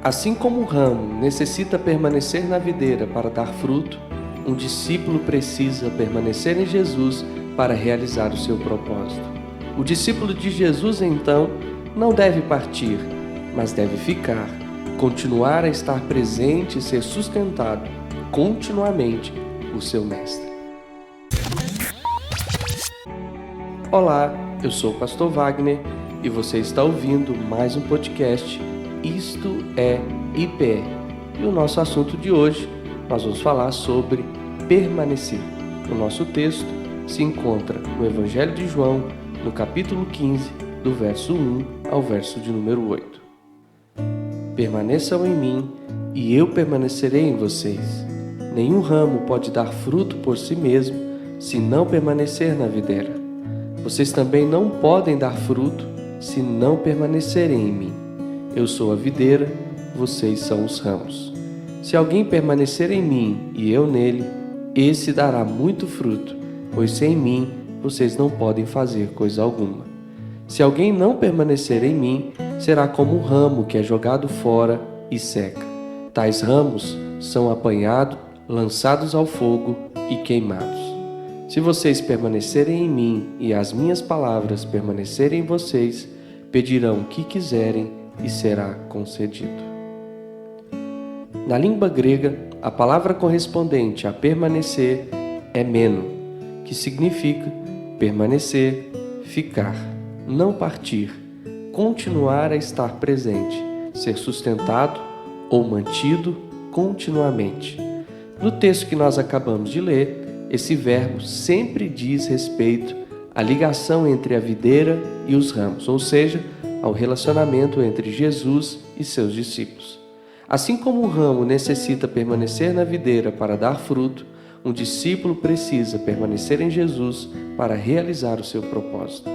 Assim como o ramo necessita permanecer na videira para dar fruto, um discípulo precisa permanecer em Jesus para realizar o seu propósito. O discípulo de Jesus, então, não deve partir, mas deve ficar, continuar a estar presente e ser sustentado continuamente por seu Mestre. Olá, eu sou o Pastor Wagner e você está ouvindo mais um podcast Isto é IPE. E o nosso assunto de hoje, nós vamos falar sobre permanecer. O nosso texto se encontra no Evangelho de João, no capítulo 15, do verso 1 ao verso de número 8. Permaneçam em mim e eu permanecerei em vocês. Nenhum ramo pode dar fruto por si mesmo se não permanecer na videira. Vocês também não podem dar fruto se não permanecerem em mim. Eu sou a videira, vocês são os ramos. Se alguém permanecer em mim e eu nele, esse dará muito fruto, pois sem mim vocês não podem fazer coisa alguma. Se alguém não permanecer em mim, será como um ramo que é jogado fora e seca. Tais ramos são apanhados, lançados ao fogo e queimados. Se vocês permanecerem em mim e as minhas palavras permanecerem em vocês, pedirão o que quiserem e será concedido. Na língua grega, a palavra correspondente a permanecer é meno, que significa permanecer, ficar, não partir, continuar a estar presente, ser sustentado ou mantido continuamente. No texto que nós acabamos de ler, esse verbo sempre diz respeito à ligação entre a videira e os ramos, ou seja, ao relacionamento entre Jesus e seus discípulos. Assim como o ramo necessita permanecer na videira para dar fruto, um discípulo precisa permanecer em Jesus para realizar o seu propósito.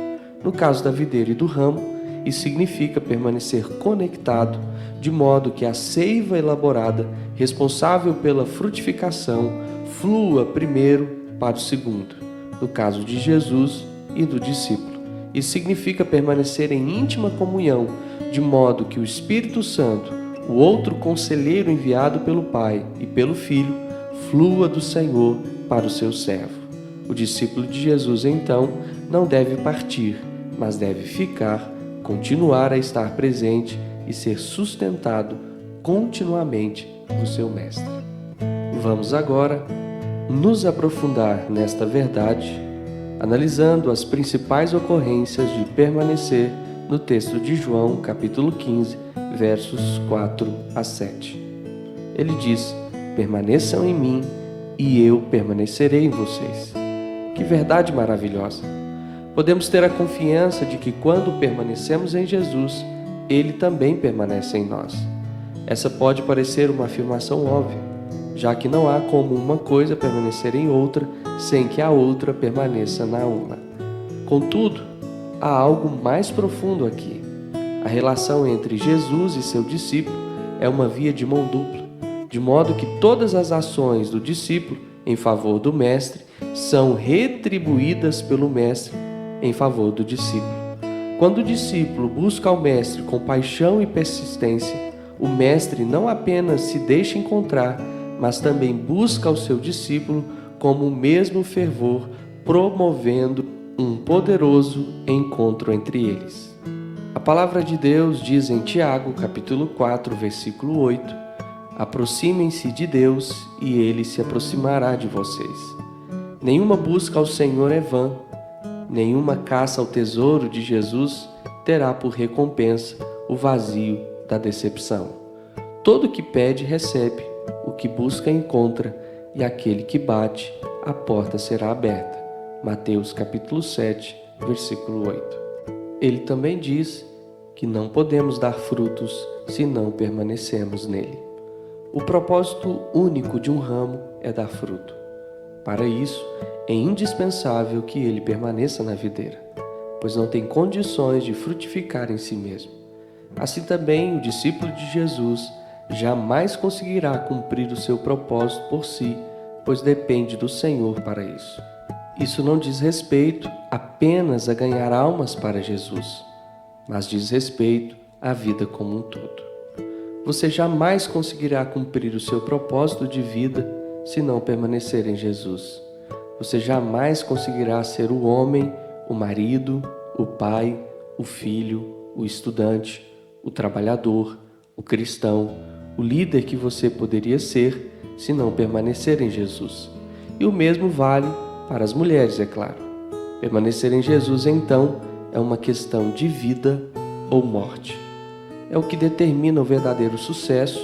No caso da videira e do ramo, isso significa permanecer conectado, de modo que a seiva elaborada, responsável pela frutificação, flua primeiro para o segundo, no caso de Jesus e do discípulo. Isso significa permanecer em íntima comunhão, de modo que o Espírito Santo, o outro conselheiro enviado pelo Pai e pelo Filho, flua do Senhor para o seu servo. O discípulo de Jesus, então, não deve partir, mas deve ficar, continuar a estar presente e ser sustentado continuamente por seu Mestre. Vamos agora nos aprofundar nesta verdade, analisando as principais ocorrências de permanecer no texto de João, capítulo 15, versos 4 a 7. Ele diz: permaneçam em mim e eu permanecerei em vocês. Que verdade maravilhosa! Podemos ter a confiança de que quando permanecemos em Jesus, Ele também permanece em nós. Essa pode parecer uma afirmação óbvia, já que não há como uma coisa permanecer em outra sem que a outra permaneça na uma. Contudo, há algo mais profundo aqui. A relação entre Jesus e seu discípulo é uma via de mão dupla, de modo que todas as ações do discípulo em favor do Mestre são retribuídas pelo Mestre em favor do discípulo. Quando o discípulo busca ao Mestre com paixão e persistência, o Mestre não apenas se deixa encontrar, mas também busca o seu discípulo como o mesmo fervor, promovendo um poderoso encontro entre eles. A palavra de Deus diz em Tiago, capítulo 4, versículo 8: aproximem-se de Deus e Ele se aproximará de vocês. Nenhuma busca ao Senhor é vã, nenhuma caça ao tesouro de Jesus terá por recompensa o vazio da decepção. Todo o que pede, recebe, o que busca, encontra, e aquele que bate, a porta será aberta. Mateus capítulo 7, versículo 8. Ele também diz que não podemos dar frutos se não permanecemos nele. O propósito único de um ramo é dar fruto. Para isso, é indispensável que ele permaneça na videira, pois não tem condições de frutificar em si mesmo. Assim também, o discípulo de Jesus jamais conseguirá cumprir o seu propósito por si, pois depende do Senhor para isso. Isso não diz respeito apenas a ganhar almas para Jesus, mas diz respeito à vida como um todo. Você jamais conseguirá cumprir o seu propósito de vida se não permanecer em Jesus. Você jamais conseguirá ser o homem, o marido, o pai, o filho, o estudante, o trabalhador, o cristão, o líder que você poderia ser se não permanecer em Jesus. E o mesmo vale para as mulheres, é claro. Permanecer em Jesus, então, é uma questão de vida ou morte. É o que determina o verdadeiro sucesso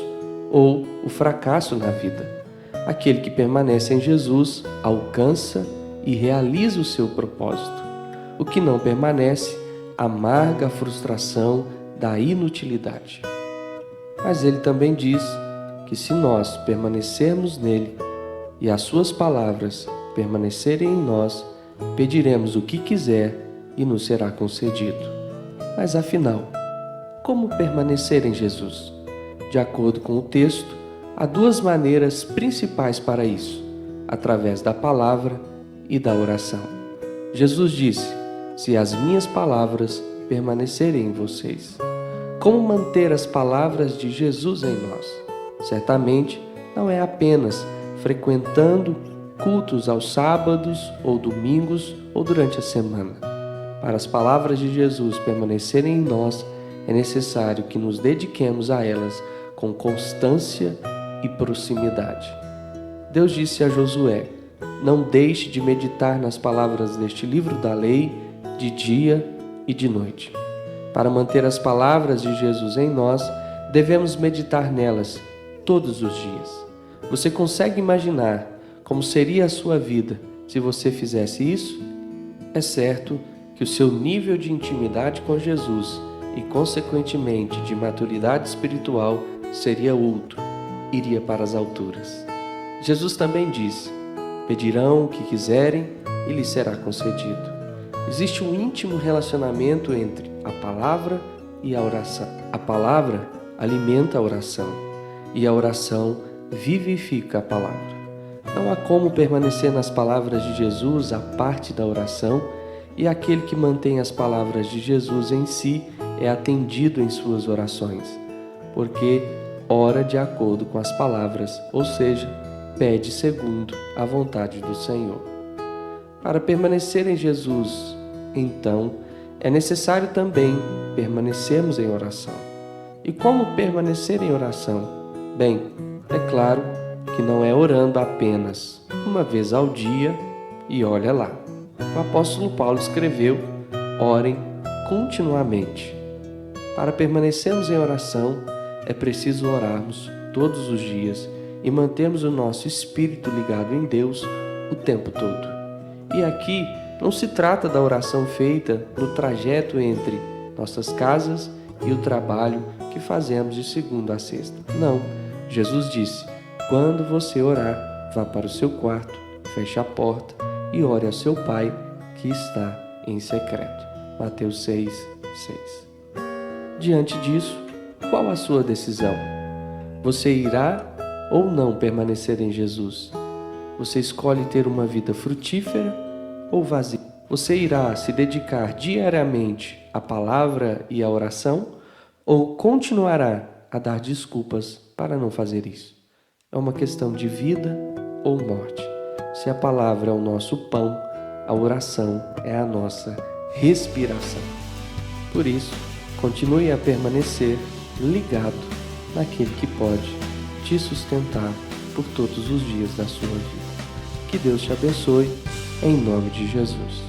ou o fracasso na vida. Aquele que permanece em Jesus alcança e realiza o seu propósito. O que não permanece amarga a frustração da inutilidade. Mas ele também diz que se nós permanecermos nele e as suas palavras permanecerem em nós, pediremos o que quiser e nos será concedido. Mas afinal, como permanecer em Jesus? De acordo com o texto, há duas maneiras principais para isso: através da palavra e da oração. Jesus disse: se as minhas palavras permanecerem em vocês. Como manter as palavras de Jesus em nós? Certamente não é apenas frequentando cultos aos sábados ou domingos ou durante a semana. Para as palavras de Jesus permanecerem em nós, é necessário que nos dediquemos a elas com constância e proximidade. Deus disse a Josué: não deixe de meditar nas palavras deste livro da lei de dia e de noite. Para manter as palavras de Jesus em nós, devemos meditar nelas todos os dias. Você consegue imaginar como seria a sua vida se você fizesse isso? É certo que o seu nível de intimidade com Jesus e, consequentemente, de maturidade espiritual seria outro, iria para as alturas. Jesus também disse: pedirão o que quiserem e lhes será concedido. Existe um íntimo relacionamento entre a palavra e a oração. A palavra alimenta a oração e a oração vivifica a palavra. Não há como permanecer nas palavras de Jesus à parte da oração, e aquele que mantém as palavras de Jesus em si é atendido em suas orações, porque ora de acordo com as palavras, ou seja, pede segundo a vontade do Senhor. Para permanecer em Jesus, então, é necessário também permanecermos em oração. E como permanecer em oração? Bem, é claro que não é orando apenas uma vez ao dia e olha lá. O apóstolo Paulo escreveu: orem continuamente. Para permanecermos em oração, é preciso orarmos todos os dias e mantermos o nosso espírito ligado em Deus o tempo todo. E aqui não se trata da oração feita no trajeto entre nossas casas e o trabalho que fazemos de segunda a sexta. Não, Jesus disse: quando você orar, vá para o seu quarto, feche a porta e ore ao seu Pai que está em secreto. Mateus 6:6. Diante disso, qual a sua decisão? Você irá ou não permanecer em Jesus? Você escolhe ter uma vida frutífera ou vazia? Você irá se dedicar diariamente à palavra e à oração ou continuará a dar desculpas para não fazer isso? É uma questão de vida ou morte. Se a palavra é o nosso pão, a oração é a nossa respiração. Por isso, continue a permanecer ligado naquele que pode te sustentar por todos os dias da sua vida. Que Deus te abençoe, em nome de Jesus.